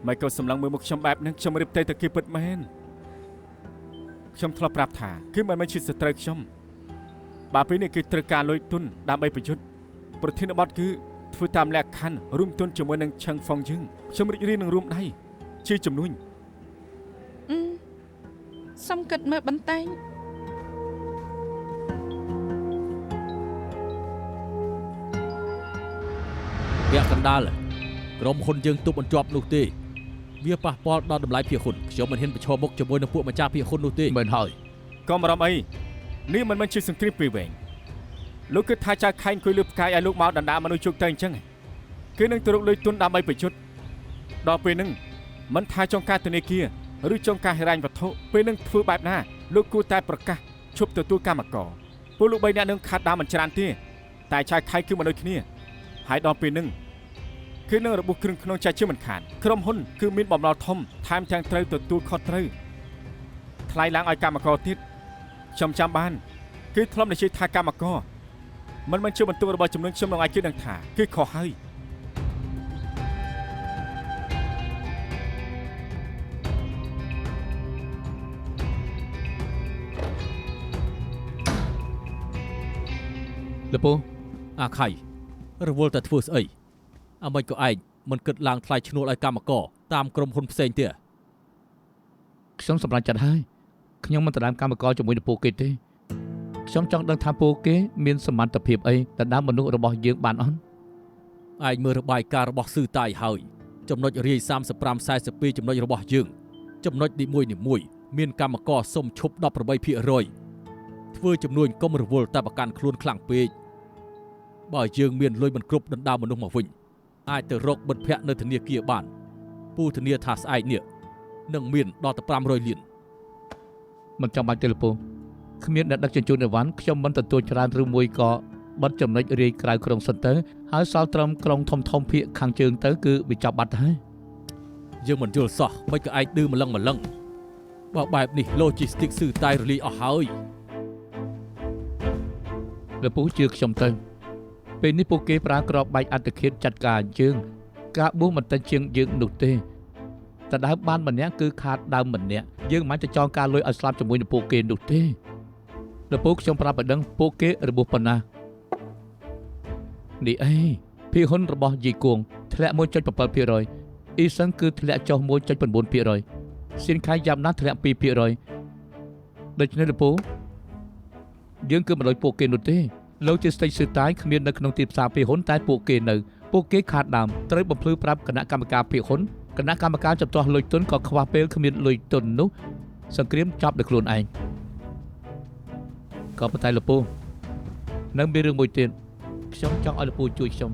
មិនក៏សម្លឹងមើលមុខខ្ញុំបែបហ្នឹងខ្ញុំរៀបទៅគេពិតមែនខ្ញុំធ្លាប់ប្រាប់ថាគឺមិនមែនជាសត្រូវខ្ញុំបើពេលនេះគេត្រូវការលុយទុនដើម្បីប្រយុទ្ធប្រធានបទគឺធ្វើតាមលក្ខខណ្ឌរួមទុនជាមួយនឹងឆឹងហ្វុងយើងខ្ញុំរីករាយនឹងរួមដៃជាជំនួយ សុំគិតមើលបន្តិច ពាក់កណ្ដាលក្រុមហ៊ុនយើងទប់បញ្ជាប់នោះទេវាប៉ះពាល់ដល់តម្លៃភាគហ៊ុនខ្ញុំមិនហ៊ានប្រឈមមុខជាមួយនឹងពួកម្ចាស់ភាគហ៊ុននោះទេ មិនហើយ ក៏មិនរំអីនេះមិនមែនជាសង្គ្រាមពេលវែងលោកគិតថាចៅខៃអង្គុយលើផ្កាយឲ្យលោកមកដណ្ដើមមនុស្សជោគទៅអញ្ចឹងគេនឹងទៅរកលុយទុនដើម្បីប្រយុទ្ធដល់ពេលហ្នឹងមិនថាចុងការធនាគារឬចុងការហិរញ្ញវត្ថុពេលហ្នឹងធ្វើបែបណាលោកគួរតែប្រកាសឈប់ទទួលកម្មករពលលោក3នាក់នឹងខាត់ដើមមិនច្រើនទេតែចៅខៃគឺមិនដូចគ្នាហើយដល់ពេលហ្នឹងគឺនឹងរបួសគ្រឿងក្នុងចាច់ជាមិនខានក្រុមហ៊ុនគឺមានបំណុលធំថែមទាំងត្រូវទទួលខុសត្រូវថ្លៃឡើងឲ្យកម្មករទៀតខ្ញុំចាំបានគឺធ្លាប់និយាយថាកម្មករមិនមែនជាបន្ទុករបស់ចំនួនខ្ញុំនឹងឲ្យគេដឹងថាគឺខុសហើយ លពូ អាខៃរវល់តែធ្វើស្អីអ្មេចក៏ឯងមិនគិតឡើងថ្លៃឈ្នួលឲ្យកម្មករតាមក្រុមហ៊ុនផ្សេងទៀត ខ្ញុំសម្រេចចិត្តហើយខ្ញុំមិនដណ្ដើមកម្មករជាមួយនឹងពួកគេទេខ្ញុំចង់ដឹងថាពួកគេមានសមត្ថភាពអីដណ្ដើមមនុស្សរបស់យើងបានអត់ ឯងមើលរបាយការណ៍របស់ស៊ឺតាយហើយចំណុចរាយ35-42ចំណុចរបស់យើងចំណុចនីមួយមានកម្មករសុំឈប់ 18% ធ្វើចំនួនកុំរវល់តែប្រកាន់ខ្លួនខ្លាំងពេកបើយើងមានលុយមិនគ្រប់ដណ្ដើមមនុស្សមកវិញអាចទៅរកបិទភ័ក្រនៅធនាគារបានពូធានាថាស្អែកនេះនឹងមានដល់ទៅ500លាន មិនចាំបាច់ទេលពូគ្មានអ្នកដឹកជញ្ជូនអីវ៉ាន់ខ្ញុំមិនទទួលច្រើនឬមួយក៏បិទចំណុចរាយក្រៅក្រុងសិនទៅហើយសល់ត្រឹមក្រុងធំភាគខាងជើងទៅគឺវាចាប់បាត់ហើយ យើងមិនយល់សោះមិនក៏ឯងឌឺម្លឹងបើបែបនេះ Logistics ស៊ឺតាយរលាយអស់ហើយ លពូជឿខ្ញុំទៅពេលនេះពួកគេប្រើក្របបែកអត្តឃាតចាត់ការយើងការបួសមិនតិចជាងយើងនោះទេតែដើមបានម្នាក់គឺខាតដើមម្នាក់យើងមិនអាចចងការលុយឲ្យស្លាប់ជាមួយនឹងពួកគេនោះទេលពូខ្ញុំប្រាប់ឲ្យដឹងពួកគេរបួសប៉ុណ្ណានេះអីភាគហ៊ុនរបស់យីគួងធ្លាក់ 1.7% អ៊ីសឹងគឺធ្លាក់ចុះ 1.9% សៀនខៃយ៉ាប់ណាស់ធ្លាក់ 2% ដូច្នេះលពូយើងគឺមិនលុយពួកគេនោះទេលោកជាស្ទេចស៊ឺតាយគ្មាននៅក្នុងទីផ្សារភាគហ៊ុនតែពួកគេខាតដើមត្រូវបំភ្លឺប្រាប់គណៈកម្មការភាគហ៊ុនគណៈកម្មការចំទាស់លុយទុនក៏ខ្វះពេលគ្មានលុយទុននោះសង្គ្រាមចាប់ដោយខ្លួនឯងក៏ប៉ុន្តែលពូនៅមានរឿងមួយទៀតខ្ញុំចង់ឲ្យលពូជួយខ្ញុំ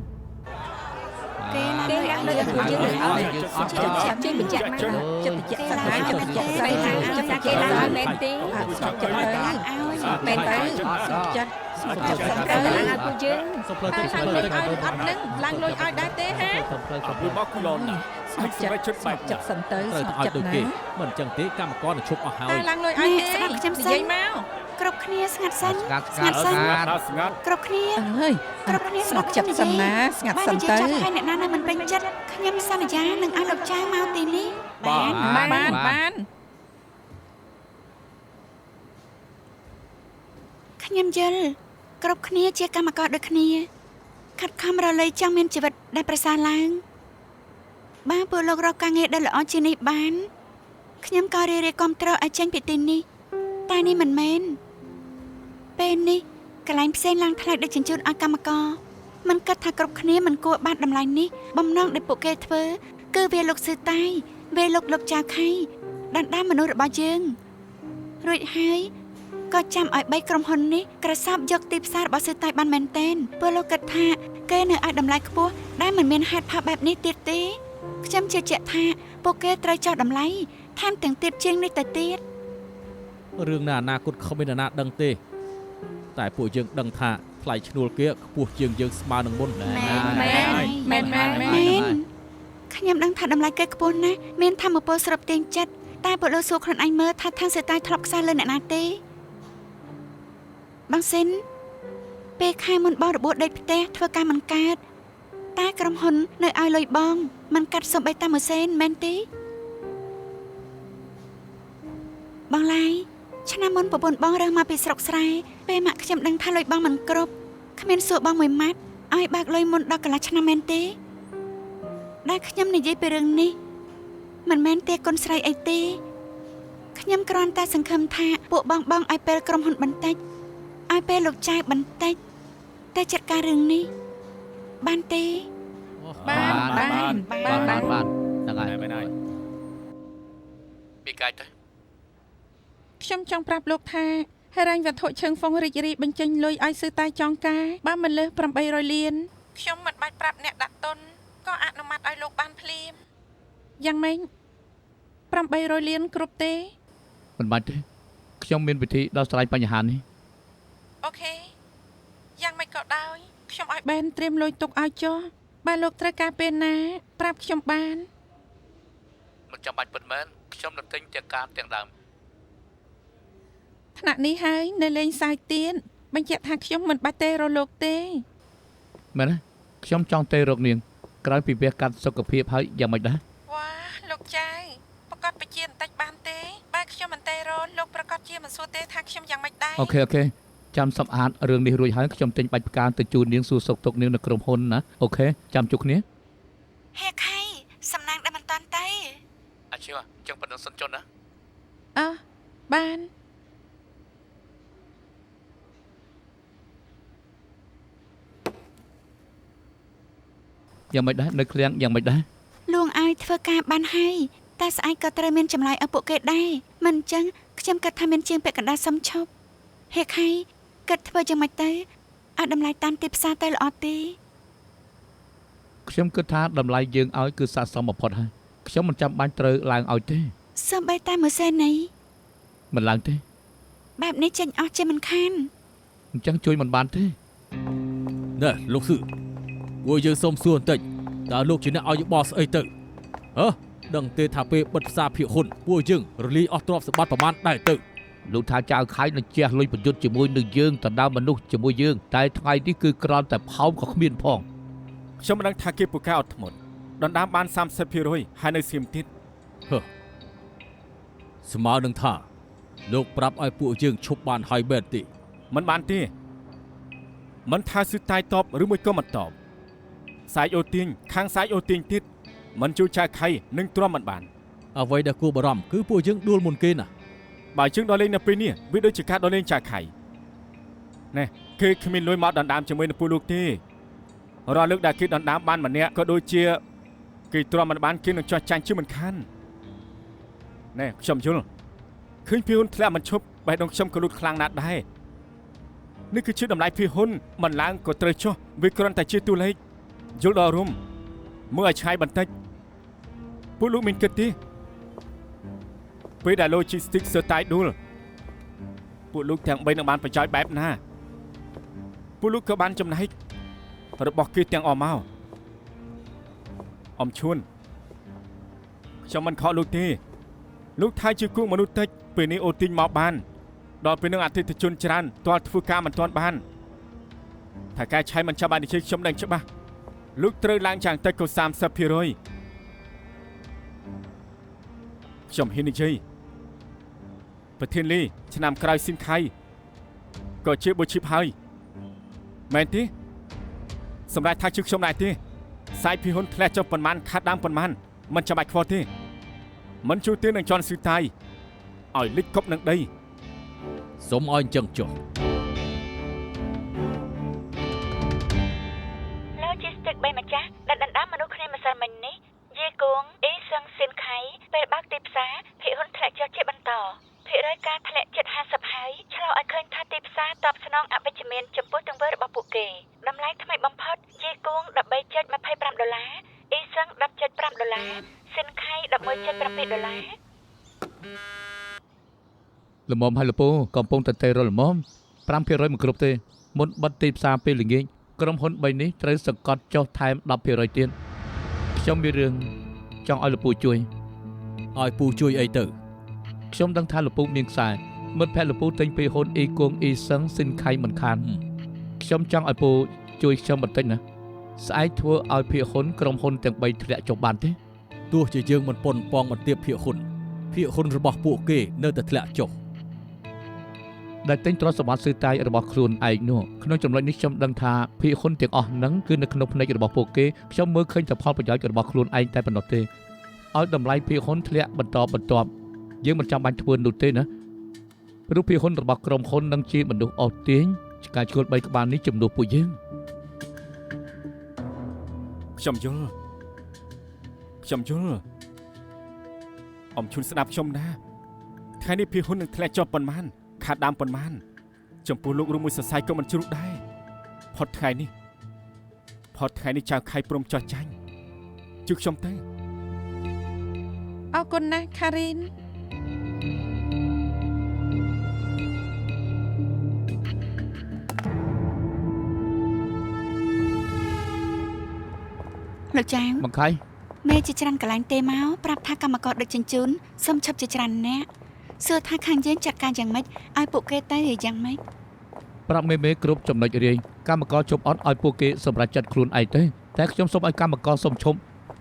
គេឡើងលើយើងចាប់ជិះបញ្ជាក់មកចិត្តតិចស្នាចិត្តតិចស្រីថាចាប់គេឡើងមែនទេចិត្តទៅឲ្យមែនទៅចិត្តទៅឡើងពួកយើង សុំផ្លូវទៅ ឡើងលុយឲ្យអត់នឹងឡើងលុយឲ្យដែរទេហា វាមកគូឡនណាស្អីសម្រាប់ជិតបែប ចិត្តសិនទៅ ត្រូវទៅឲ្យដូចគេមិនអញ្ចឹងទេកម្មករនឹងឈប់អស់ហើយ ឡើងលុយឲ្យទេនិយាយមក គ្រប់គ្នាស្ងាត់សិន ស្ងាត់គ្រប់គ្នា អើយ គ្រប់គ្នា ស្ងាត់ចិត្តសិនណាស្ងាត់សិនទៅ ហើយអ្នកណាមិនពេញចិត្តខ្ញុំសន្យានឹងឲ្យលោកចៅមកទីនេះ បាន ខ្ញុំយល់គ្រប់គ្នាជាកម្មករដូចគ្នាខិតខំរលៃចង់មានជីវិតដែលប្រសើរឡើងបានពលលោករកការងារដែលល្អជាងនេះបានខ្ញុំក៏រីករាយគាំទ្រឲ្យចេញពីទីនេះតែនេះមិនមែនពេលនេះកន្លែងផ្សេងឡើងថ្លៃដឹកជញ្ជូនឲ្យកម្មករមិនគិតថាគ្រប់គ្នាមិនគួរបានតម្លៃនេះបំណងដែលពួកគេធ្វើគឺវាលោកស៊ឺតាយវាលោកចៅខៃដណ្ដើមមនុស្សរបស់យើងរួចហើយ ក៏ចាំឲ្យ3ក្រុមហ៊ុននេះក្រសោបយកទីផ្សាររបស់ស៊ឺតៃបានមែនទែនព្រោះលោកគិតថាគេនៅឲ្យតម្លៃខ្ពស់ដែលមិនមានហេតុផលបែបនេះទៀតទេខ្ញុំជឿជាក់ថាពួកគេត្រូវចោះតម្លៃថែមទាំងទៀតជាងនេះទៅទៀត រឿងណាអនាគតគ្មានអ្នកណាដឹងទេតែពួកយើងដឹងថាថ្លៃឈ្នួលគេខ្ពស់ជាងយើងស្មើនឹងមុនដែរ មែន ខ្ញុំដឹងថាតម្លៃគេខ្ពស់ណាស់មានធម្មពលស្របទាញចិត្តតែពលលោកសួរខ្លួនឯងមើលថាថាស៊ឺតៃធ្លាប់ខ្សែលើអ្នកណាទេបងសិនពេលខែមុនបងរបួសដេកផ្ទះធ្វើការមិនកើតតែក្រុមហ៊ុននៅឲ្យលុយបងមិនកាត់សំបីតាមមួយសេនមែនទេបងឡាយឆ្នាំមុនប្រពន្ធបងរើសមកពីស្រុកស្រែពេលម៉ាក់ខ្ញុំដឹងថាលុយបងមិនគ្រប់គ្មានសួរបងមួយម៉ាត់ឲ្យបើកលុយមុនដល់កន្លះឆ្នាំមែនទេដែលខ្ញុំនិយាយពីរឿងនេះមិនមែនទេកូនស្រីអីទេខ្ញុំគ្រាន់តែសង្ឃឹមថាពួកបងឲ្យពេលក្រុមហ៊ុនបន្តិចឲ្យពេលលោកចៅបន្តិចតែចាត់ការរឿងនេះបានទេ បាន ហ្នឹងហើយ មែនហើយ ពីកាយទៅ ខ្ញុំចង់ប្រាប់លោកថាហិរញ្ញវត្ថុជើងហ្វុងរីករាយបញ្ចេញលុយឲ្យស៊ឺតៃចងការបើមិនលើស800លានខ្ញុំមិនបាច់ប្រាប់អ្នកដាក់ទុនក៏អនុម័តឲ្យលោកបានភ្លាមយ៉ាងម៉េច800លានគ្រប់ទេ មិនបាច់ទេខ្ញុំមានវិធីដោះស្រាយបញ្ហានេះ អូខេយ៉ាងម៉េចក៏ដោយខ្ញុំឲ្យបែនត្រៀមលុយទុកឲ្យចុះបើលោកត្រូវការពេលណាប្រាប់ខ្ញុំបាន មិនចាំបាច់ពិតមែនខ្ញុំនឹងទិញទាំងការទាំងដើម ថ្នាក់នេះហើយនៅលេងសាយទៀតបញ្ជាក់ថាខ្ញុំមិនបាច់ទេរលោកទេ មែនទេខ្ញុំចង់ទៅរកនាងក្រោយពីវះកាត់សុខភាពហើយយ៉ាងម៉េចដែរ វ៉ាលោកចៅប្រកាសបជាបន្តិចបានទេបើខ្ញុំមិនទេរលោកប្រកាសជាមិនសួរទេថាខ្ញុំយ៉ាងម៉េចដែរ អូខេចាំសម្អាតរឿងនេះរួចហើយខ្ញុំទិញបាច់ផ្កាទៅជូននាងសួរសុខទុក្ខនាងនៅក្រុមហ៊ុនណាអូខេចាំជួបគ្នា ហេខៃសំណាងដែលមិនតាន់ទេ អាឈីវចឹងប៉ុណ្ណឹងសិនចុះណា អើបាន យ៉ាងម៉េចដែរនៅឃ្លាំងយ៉ាងម៉េចដែរ លួងឲ្យធ្វើការបានហើយតែស្អែកក៏ត្រូវមានចម្លើយឲ្យពួកគេដែរមិនអញ្ចឹងខ្ញុំគិតថាមានជាងពាក់កណ្ដាលសំឈប់ហេខៃគិតធ្វើយ៉ាងម៉េចទៅឲ្យតម្លៃតាមទីផ្សារទៅល្អទេ ខ្ញុំគិតថាតម្លៃយើងឲ្យគឺស័ក្តិសមបំផុតហើយខ្ញុំមិនចាំបាច់ត្រូវឡើងឲ្យទេ សូម្បីតែមួយសេននេះ មិនឡើងទេ បែបនេះចេញអស់ជាមិនខាន អញ្ចឹងជួយមិនបានទេ ណែលោកស៊ឺពួកយើងសូមសួរបន្តិចតើលោកជាអ្នកឲ្យយោបល់ស្អីទៅដឹងទេថាពេលបិទផ្សារភាគហ៊ុនពួកយើងរលាយអស់ទ្រព្យសម្បត្តិប្រមាណដែរទៅ លោកថាចៅខៃនឹងជះលុយប្រយុទ្ធជាមួយនឹងយើងដណ្ដើមមនុស្សជាមួយយើងតែថ្ងៃនេះគឺក្រំតែផោមក៏គ្មានផង ខ្ញុំមិនដឹងថាគេពូកែអត់ធ្មត់ដណ្ដើមបាន 30% ហើយនៅសៀមទៀត ស្មើនឹងថាលោកប្រាប់ឲ្យពួកយើងឈប់បានហើយបែបទេ មិនបានទេមិនថាស៊ឺតៃតបឬមួយក៏មិនតបសាយអូទៀងខាងសាយអូទៀងទៀតមិនជួយចៅខៃនឹងទ្រាំមិនបាន អ្វីដែលគួរបារម្ភគឺពួកយើងដួលមុនគេណា បើយើងដល់លេងនៅពេលនេះវាដូចជាការដល់លេងចៅខៃណែគេគ្មានលុយមកដណ្ដើមជាមួយនឹងពួកលោកទេរាល់លើកដែលគេដណ្ដើមបានម្នាក់ក៏ដូចជាគេទ្រាំមិនបានគេនឹងចោះចាញ់ជាមិនខានណែខ្ញុំយល់ឃើញពីហ៊ុនធ្លាក់មិនឈប់បេះដូងខ្ញុំក៏លូតខ្លាំងណាស់ដែរនេះគឺជាតម្លៃពីហ៊ុនមិនឡើងក៏ត្រូវចុះវាគ្រាន់តែជាតួលេខយល់ដល់រុំមើលឲ្យឆ្ងាយបន្តិចពួកលោកមានគិតទេពេលដែល logistics សើតៃដួលពួកលោកទាំង3នឹងបានបញ្ចោយបែបណាពួកលោកក៏បានចំណែករបស់គេទាំងអស់មកអំឈួនខ្ញុំមិនខកលោកទេលោកថាជាគូមនុស្សតិចពេលនេះអូទីងមកបានដល់ពេលនឹងអតិថិជនច្រើនទាល់ធ្វើការមិនទាន់បានថាការឆៃមិនចាំបាននិយាយខ្ញុំដឹងច្បាស់លោកត្រូវឡើងយ៉ាងតិចក៏ 30% ខ្ញុំហ៊ាននិយាយប្រធានលីឆ្នាំក្រោយស៊ីនខៃក៏ជាបុជីបហើយមែនទេសម្រាប់ថាជឹកខ្ញុំដែរទេសាយពីហ៊ុនធ្លាក់ចុះប៉ុន្មានខាត់ដើមប៉ុន្មានមិនចាំបាច់ខ្វល់ទេមិនជួយទេនឹងជន់ស៊ឺតៃឲ្យលិចគប់នឹងដី សូមឲ្យអញ្ចឹងចុះ Logistics បីម្ចាស់ដែលដណ្ដើមមនុស្សគ្នាម្សិលមិញនេះយេគងអ៊ីសឹងស៊ីនខៃពេលបើកទីផ្សារភាគហ៊ុនធ្លាក់ចុះជាបន្តភាគរយការធ្លាក់ជិត50ហើយឆ្លោះឲ្យ ឲ្យឃើញថាទីផ្សារតបស្នងអវិជ្ជមានចំពោះទង្វើរបស់ពួកគេតម្លៃថ្មីបំផុតជាគួង$13.25 អ៊ីសឹង$10.5 សិនខៃ$11.7 ល្មមហើយលពូកំពុងតែរលល្មម 5% មិនគ្រប់ទេមុនបិទទីផ្សារពេលល្ងាចក្រុមហ៊ុន3នេះត្រូវសង្កត់ចុះថែម 10% ទៀតខ្ញុំមានរឿងចង់ឲ្យលពូជួយ ឲ្យពូជួយអីទៅ ខ្ញុំដឹងថាលពូមានខ្សែមិត្តភក្តិលពូទិញពីហ៊ុនអ៊ីគងអ៊ីសឹងសិនខៃមិនខានខ្ញុំចង់ឲ្យពូជួយខ្ញុំបន្តិចណាស្អែកធ្វើឲ្យភាគហ៊ុនក្រុមហ៊ុនទាំង3ធ្លាក់ចុះបានទេ ទោះជាយើងមិនប៉ុនប៉ងបន្ទាបភាគហ៊ុនរបស់ពួកគេនៅតែធ្លាក់ចុះ ដែលទិញទ្រព្យសម្បត្តិស៊ឺតាយរបស់ខ្លួនឯងនោះក្នុងចំណុចនេះខ្ញុំដឹងថាភាគហ៊ុនទាំងអស់ហ្នឹងគឺនៅក្នុងផ្នែករបស់ពួកគេខ្ញុំមើលឃើញតែផលប្រយោជន៍របស់ខ្លួនឯងតែប៉ុណ្ណោះទេឲ្យតម្លៃភាគហ៊ុនធ្លាក់បន្តបន្ទាប់យើងមិនចាំបាច់ធ្វើនោះទេណាព្រោះភាគហ៊ុនរបស់ក្រុមហ៊ុននឹងជាមនុស្សអស់ទាញការឈួល3ក្បាលនេះជំនួសពួកយើង ខ្ញុំយល់អ៊ំឈុនស្ដាប់ខ្ញុំណាថ្ងៃនេះភាគហ៊ុននឹងធ្លាក់ចុះប៉ុន្មានខាតដើមប៉ុន្មានចំពោះលោករួមមួយសរសៃក៏មិនជ្រុះដែរផុតថ្ងៃនេះចៅខៃព្រមចោះចាញ់ជួយខ្ញុំទៅ អរគុណណាស់ខារីន លោកចៅ បង្ខៃ មេជាច្រើនកន្លែងទេមកប្រាប់ថាកម្មករដឹកជញ្ជូនសុំឈប់ជាច្រើនអ្នកសួរថាខាងយើងចាត់ការយ៉ាងម៉េចឲ្យពួកគេទៅយ៉ាងម៉េច ប្រាប់មេគ្រប់ចំណុចរាយកម្មករជប់អត់ឲ្យពួកគេសម្រេចចិត្តខ្លួនឯងទេតែខ្ញុំសូមឲ្យកម្មករសុំឈប់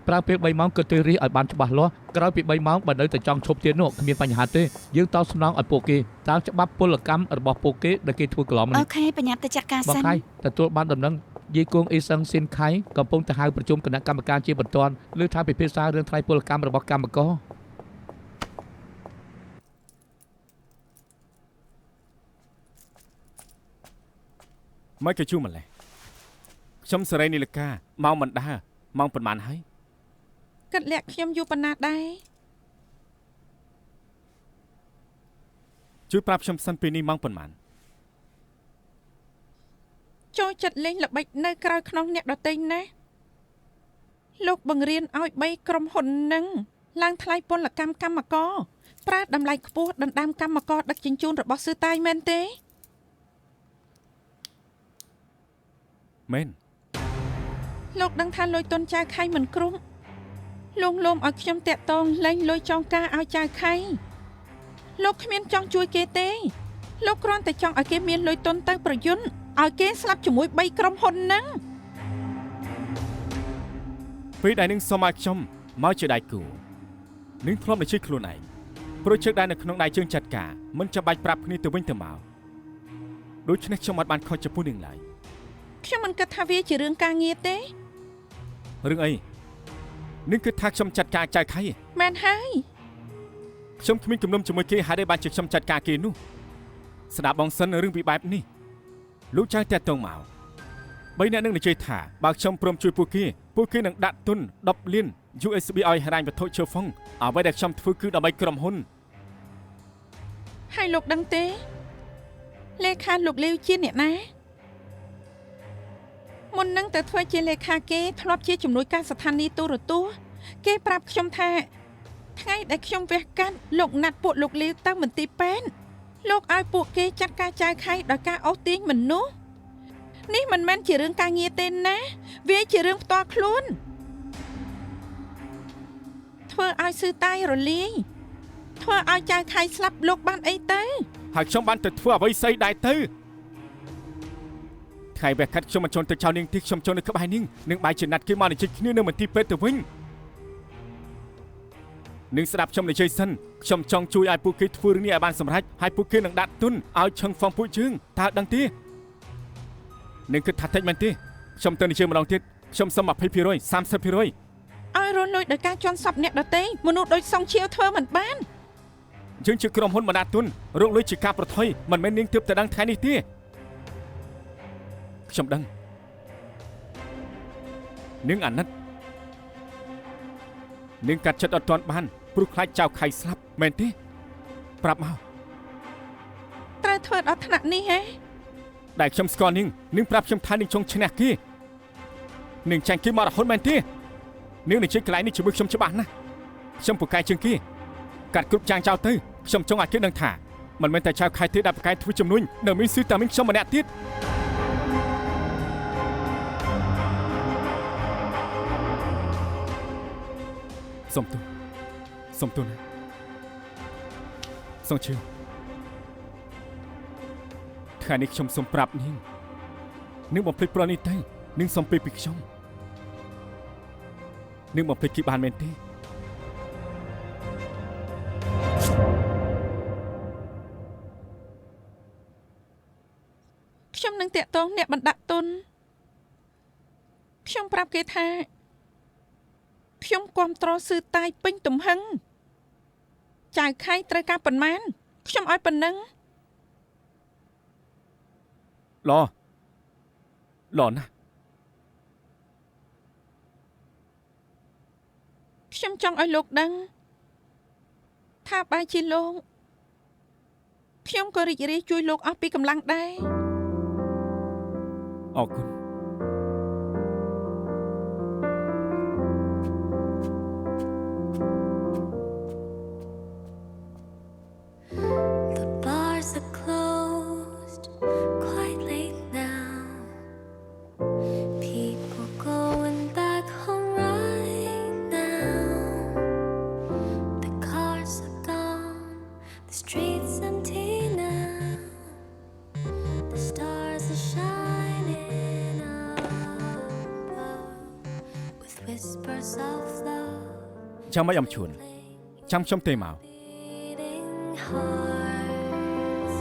ប្រើពេល3ម៉ោងគិតទៅរៀបឲ្យបានច្បាស់លាស់ក្រោយពី3ម៉ោងបើនៅតែចង់ឈប់ទៀតនោះគ្មានបញ្ហាទេយើងតបស្នងឲ្យពួកគេតាមច្បាប់ពលកម្មរបស់ពួកគេដែលគេធ្វើកន្លងមក អូ នេះ ខេបញ្ញាប់ទៅចាត់ការ បង សិន ខៃទទួលបានដំណឹងយាយគួងអ៊ីសឹងស៊ីនខៃកំពុងទៅហៅប្រជុំគណៈកម្មការជាបន្ទាន់លើថាពិភាក្សារឿងថ្លៃពលកម្មរបស់កម្មករ មិនក៏ជួម្លេះខ្ញុំសេរីនីលកាម៉ោងមិនដើរម៉ោងប៉ុន្មានហើយ គិតលាក់ខ្ញុំយូរប៉ុណ្ណាដែរ ជួយប្រាប់ខ្ញុំសិនពេលនេះម៉ោងប៉ុន្មាន ចូលចិត្តលេងល្បិចនៅក្រៅខ្នងអ្នកដទៃណាលោកបង្រៀនឲ្យ3ក្រុមហ៊ុននឹងឡើងថ្លៃពលកម្មកម្មករប្រើតម្លៃខ្ពស់ដណ្ដើមកម្មករដឹកជញ្ជូនរបស់ស៊ឺតាយមែនទេ មែន លោកដឹងថាលុយទុនចៅខៃមិនគ្រប់លោកលោមឲ្យខ្ញុំតាក់តងលែងលុយចងការឲ្យចៅខៃលោកគ្មានចង់ជួយគេទេលោកគ្រាន់តែចង់ឲ្យគេមានលុយទុនទៅប្រយុទ្ធឲ្យគេស្លាប់ជាមួយ3ក្រុមហ៊ុនហ្នឹង ពេលដែលនឹងសុំឲ្យខ្ញុំមកជាដៃគូនឹងធ្លាប់តែជួយខ្លួនឯងព្រោះជើងដៃនៅក្នុងដៃជើងចាត់ការមិនចាំបាច់ប្រាប់គ្នាទៅវិញទៅមកដូច្នេះខ្ញុំអត់បានខុសចំពោះនឹងឡើយ ខ្ញុំមិនគិតថាវាជារឿងការងារទេ រឿងអីនឹងគិតថាខ្ញុំចាត់ការចៅខៃ មែនហើយ ខ្ញុំគ្មានគំនុំជាមួយគេហើយបានជាខ្ញុំចាត់ការគេនោះស្ដាប់បងសិនរឿងពីបែបនេះលោកចៅតាក់ទងមក3អ្នកនឹងនិយាយថាបើខ្ញុំព្រមជួយពួកគេនឹងដាក់ទុន10លាន USD ឲ្យហិរញ្ញវត្ថុឈើហ្វុងអ្វីដែលខ្ញុំធ្វើគឺដើម្បីក្រុមហ៊ុន ហើយលោកដឹងទេលេខាលោកលាវជាអ្នកណាមុននឹងទៅធ្វើជាលេខាគេធ្លាប់ជាជំនួយការស្ថានីយទូរទស្សន៍គេប្រាប់ខ្ញុំថាថ្ងៃដែលខ្ញុំវះកាត់លោកណាត់ពួកលោកលាវទៅមន្ទីរពេទ្យលោកឲ្យពួកគេចាត់ការចៅខៃដោយការអូសទាញមនុស្សនេះមិនមែនជារឿងការងារទេណាវាជារឿងផ្ទាល់ខ្លួនធ្វើឲ្យស៊ឺតាយរលាយធ្វើឲ្យចៅខៃស្លាប់លោកបានអីទៅ ហើយខ្ញុំបានទៅធ្វើអ្វីស្អីដែរទៅថ្ងៃវះកាត់ខ្ញុំមិនជន់ទៅចោលនាងទីខ្ញុំជន់នៅក្បែរនាងនឹងបាយជាណាត់គេមកនិយាយគ្នានៅមន្ទីរពេទ្យទៅវិញនឹងស្ដាប់ខ្ញុំនិយាយសិនខ្ញុំចង់ជួយឲ្យពួកគេធ្វើរឿងនេះឲ្យបានសម្រេចហើយពួកគេនឹងដាក់ទុនឲ្យឆឹងហ្វងពួកយើងតើដឹងទេនឹងគិតថាតិចមែនទេខ្ញុំទៅនិយាយម្ដងទៀតខ្ញុំសុំ 20% 30% ឲ្យរលួយដោយការជន់សពអ្នកដទៃមនុស្សដូចសងឈៀវធ្វើមិនបាន យើងជាក្រុមហ៊ុនបណ្ដាទុនរកលុយជាការប្រថុយមិនមែននាងទើបតែដឹងថ្ងៃនេះទេខ្ញុំដឹងនាងអាណិតនាងកាត់ចិត្តអត់ទាន់បានព្រោះខ្លាចចៅខៃស្លាប់មែនទេប្រាប់មក ត្រូវ ធ្វើដល់ថ្នាក់នេះហ៎ ដែលខ្ញុំស្គាល់នាងនឹងប្រាប់ខ្ញុំថានាងចង់ឈ្នះគេនាងចាញ់គេមករហូតមែនទេនាងនិយាយកន្លែងនេះជាមួយខ្ញុំច្បាស់ណាស់ខ្ញុំពូកែជាងគេកាត់គ្រប់យ៉ាងចោលទៅខ្ញុំចង់ឲ្យគេដឹងថាមិនមែនតែចៅខៃទេដែលពូកែធ្វើជំនួញនៅមានស៊ីតែមានខ្ញុំម្នាក់ទៀតសុំទោសណាសុំជឿថ្ងៃនេះខ្ញុំសូមប្រាប់នាងបំភ្លេចប្រនេះទៅនាងសុំពេលពីខ្ញុំនាងបំភ្លេចគេបានមែនទេ ខ្ញុំនឹងតាក់ទងអ្នកបណ្ដាក់ទុនខ្ញុំប្រាប់គេថាខ្ញុំគ្រប់គ្រងស៊ឺតាយពេញទំហឹងចៅខៃត្រូវការប៉ុន្មានខ្ញុំឲ្យប៉ុណ្ណឹង ល្អណាស់ ខ្ញុំចង់ឲ្យលោកដឹងថាបែរជាលោកខ្ញុំក៏រីករាយជួយលោកអស់ពីកម្លាំងដែរ អរគុណ The bars are closed quite late now. People going back home right now. The cars are gone, the streets empty now. The stars are shining above with whispers of love. ចាំមិនអំជួនចាំខ្ញុំទេមក Beating hearts.